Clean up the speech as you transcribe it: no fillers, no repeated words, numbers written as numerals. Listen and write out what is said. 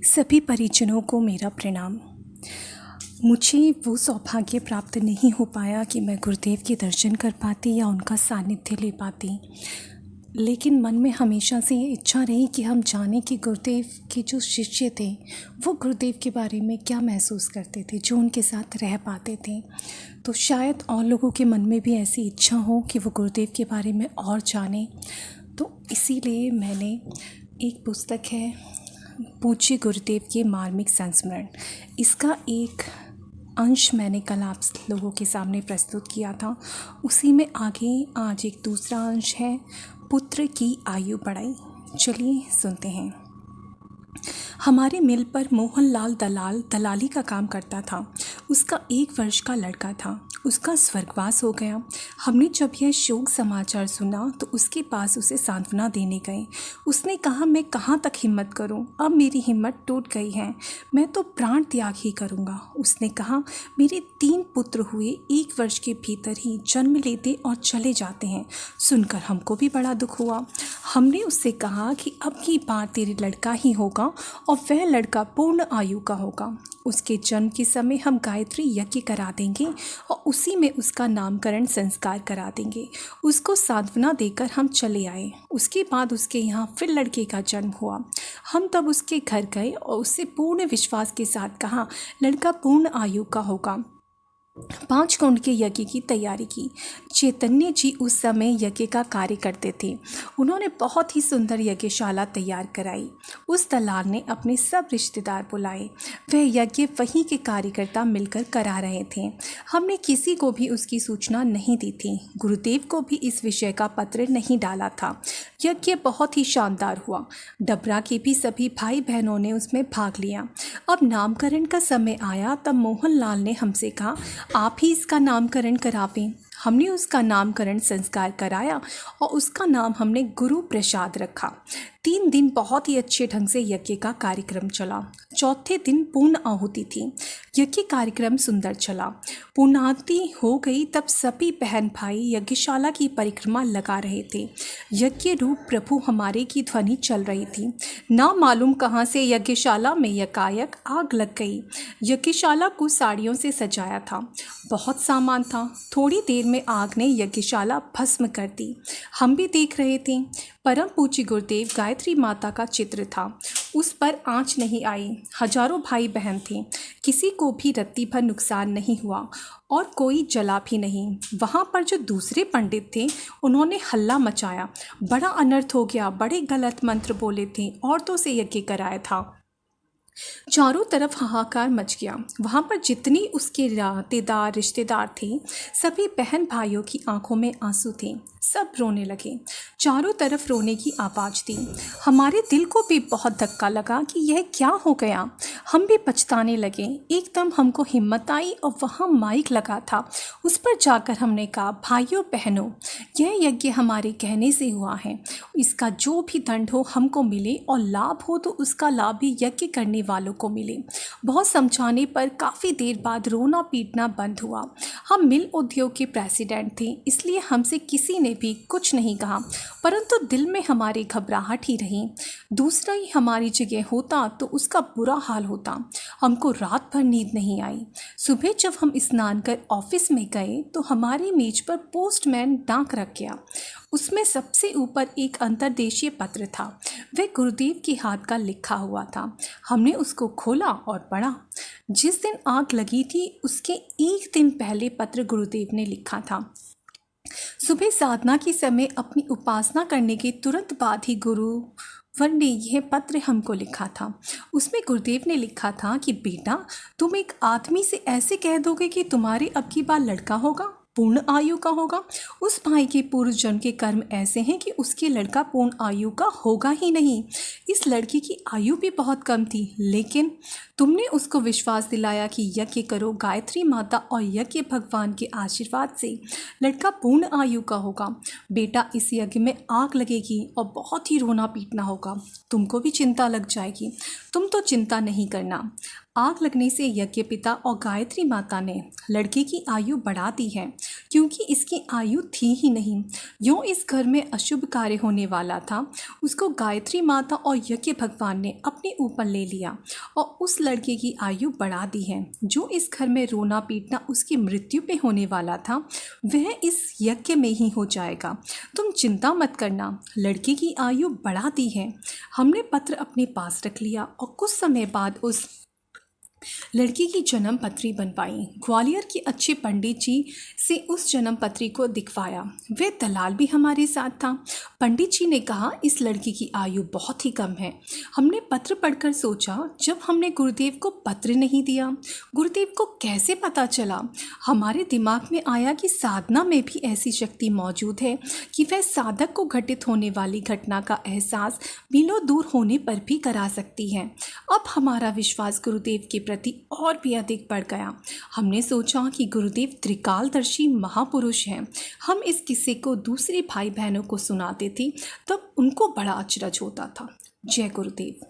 सभी परिजनों को मेरा प्रणाम। मुझे वो सौभाग्य प्राप्त नहीं हो पाया कि मैं गुरुदेव के दर्शन कर पाती या उनका सानिध्य ले पाती, लेकिन मन में हमेशा से ये इच्छा रही कि हम जानें कि गुरुदेव के जो शिष्य थे वो गुरुदेव के बारे में क्या महसूस करते थे, जो उनके साथ रह पाते थे। तो शायद और लोगों के मन में भी ऐसी इच्छा हो कि वो गुरुदेव के बारे में और जानें। तो इसीलिए मैंने एक पुस्तक है पूज्य गुरुदेव के मार्मिक संस्मरण, इसका एक अंश मैंने कल आप लोगों के सामने प्रस्तुत किया था। उसी में आगे आज एक दूसरा अंश है, पुत्र की आयु बढ़ाई। चलिए सुनते हैं। हमारे मिल पर मोहनलाल दलाल दलाली का काम करता था। उसका 1 वर्ष का लड़का था। उसका स्वर्गवास हो गया। हमने जब यह शोक समाचार सुना तो उसके पास उसे सांत्वना देने गए। उसने कहा, मैं कहाँ तक हिम्मत करूं, अब मेरी हिम्मत टूट गई है, मैं तो प्राण त्याग ही करूँगा। उसने कहा, मेरे 3 पुत्र हुए 1 वर्ष के भीतर ही जन्म लेते और चले जाते हैं। सुनकर हमको भी बड़ा दुख हुआ। हमने उससे कहा कि अब की बार तेरे लड़का ही होगा और वह लड़का पूर्ण आयु का होगा। उसके जन्म के समय हम गायत्री यज्ञ करा देंगे और उसी में उसका नामकरण संस्कार करा देंगे। उसको सांत्वना देकर हम चले आए। उसके बाद उसके यहाँ फिर लड़के का जन्म हुआ। हम तब उसके घर गए और उससे पूर्ण विश्वास के साथ कहा, लड़का पूर्ण आयु का होगा। 5 कुंड के यज्ञ की तैयारी की। चैतन्य जी उस समय यज्ञ का कार्य करते थे। उन्होंने बहुत ही सुंदर यज्ञशाला तैयार कराई। उस दलाल ने अपने सब रिश्तेदार बुलाए। वह यज्ञ वहीं के कार्यकर्ता मिलकर करा रहे थे। हमने किसी को भी उसकी सूचना नहीं दी थी। गुरुदेव को भी इस विषय का पत्र नहीं डाला था। यज्ञ बहुत ही शानदार हुआ। डबरा के भी सभी भाई बहनों ने उसमें भाग लिया। अब नामकरण का समय आया तब मोहनलाल ने हमसे कहा, आप ही इसका नामकरण करावें। हमने उसका नामकरण संस्कार कराया और उसका नाम हमने गुरु प्रसाद रखा। 3 दिन बहुत ही अच्छे ढंग से यज्ञ का कार्यक्रम चला। चौथे दिन पूर्ण आहुति थी। यज्ञ कार्यक्रम सुंदर चला। पूर्णाहुति हो गई तब सभी बहन भाई यज्ञशाला की परिक्रमा लगा रहे थे। यज्ञ रूप प्रभु हमारे की ध्वनि चल रही थी। ना मालूम कहाँ से यज्ञशाला में यकायक आग लग गई। यज्ञशाला को साड़ियों से सजाया था। बहुत सामान था। थोड़ी देर में आग ने यज्ञशाला भस्म कर दी। हम भी देख रहे थे। परम पूज्य गुरुदेव गायत्री माता का चित्र था। उस पर आंच नहीं आई। हजारों भाई बहन थे। किसी को भी रत्ती भर नुकसान नहीं हुआ और कोई जला भी नहीं। वहाँ पर जो दूसरे पंडित थे उन्होंने हल्ला मचाया। बड़ा अनर्थ हो गया, बड़े गलत मंत्र बोले थे, औरतों से यज्ञ कराया था। चारों तरफ हाहाकार मच गया। वहाँ पर जितनी उसके नातेदार रिश्तेदार थे, सभी बहन भाइयों की आंखों में आंसू थे। सब रोने लगे। चारों तरफ रोने की आवाज़ थी। हमारे दिल को भी बहुत धक्का लगा कि यह क्या हो गया। हम भी पछताने लगे। एकदम हमको हिम्मत आई और वहाँ माइक लगा था। उस पर जाकर हमने कहा, भाइयों बहनों, यह यज्ञ हमारे कहने से हुआ है। इसका जो भी दंड हो हमको मिले और लाभ हो तो उसका लाभ भी यज्ञ करने वालों को मिले। बहुत समझाने पर काफ़ी देर बाद रोना पीटना बंद हुआ। हम मिल उद्योग के प्रेसिडेंट थे, इसलिए हमसे किसी ने भी कुछ नहीं कहा, परंतु दिल में हमारी घबराहट ही रही। दूसरा ही हमारी जगह होता तो उसका बुरा हाल होता। हमको रात भर नींद नहीं आई। सुबह जब हम स्नान कर ऑफिस में गए तो हमारी मेज पर पोस्टमैन डाक रख गया। उसमें सबसे ऊपर एक अंतर्देशीय पत्र था। वह गुरुदेव के हाथ का लिखा हुआ था। हमने उसको खोला और पढ़ा। जिस दिन आग लगी थी उसके 1 दिन पहले पत्र गुरुदेव ने लिखा था। सुबह साधना के समय अपनी उपासना करने के तुरंत बाद ही गुरुवर ने यह पत्र हमको लिखा था। उसमें गुरुदेव ने लिखा था कि बेटा, तुम एक आदमी से ऐसे कह दोगे कि तुम्हारे अब की बार लड़का होगा, पूर्ण आयु का होगा। उस भाई के पूर्व जन्म के कर्म ऐसे हैं कि उसके लड़का पूर्ण आयु का होगा ही नहीं। इस लड़की की आयु भी बहुत कम थी, लेकिन तुमने उसको विश्वास दिलाया कि यज्ञ करो गायत्री माता और यज्ञ भगवान के आशीर्वाद से लड़का पूर्ण आयु का होगा। बेटा, इस यज्ञ में आग लगेगी और बहुत ही रोना पीटना होगा। तुमको भी चिंता लग जाएगी। तुम तो चिंता नहीं करना। आग लगने से यज्ञ पिता और गायत्री माता ने लड़के की आयु बढ़ा दी है, क्योंकि इसकी आयु थी ही नहीं। यूँ इस घर में अशुभ कार्य होने वाला था, उसको गायत्री माता और यज्ञ भगवान ने अपने ऊपर ले लिया और उस लड़के की आयु बढ़ा दी है। जो इस घर में रोना पीटना उसकी मृत्यु पे होने वाला था, वह इस यज्ञ में ही हो जाएगा। तुम चिंता मत करना, लड़के की आयु बढ़ा दी है। हमने पत्र अपने पास रख लिया और कुछ समय बाद उस लड़की की जन्म पत्री बनवाई। ग्वालियर के अच्छे पंडित जी से उस जन्म पत्री को दिखवाया। वह दलाल भी हमारे साथ था। पंडित जी ने कहा, इस लड़की की आयु बहुत ही कम है। हमने पत्र पढ़कर सोचा, जब हमने गुरुदेव को पत्र नहीं दिया, गुरुदेव को कैसे पता चला? हमारे दिमाग में आया कि साधना में भी ऐसी शक्ति मौजूद है कि वह साधक को घटित होने वाली घटना का एहसास मीलों दूर होने पर भी करा सकती है। अब हमारा विश्वास गुरुदेव के प्रति और भी अधिक बढ़ गया। हमने सोचा कि गुरुदेव त्रिकालदर्शी महापुरुष हैं। हम इस किस्से को दूसरे भाई बहनों को सुनाते थे, तब उनको बड़ा अचरज होता था। जय गुरुदेव।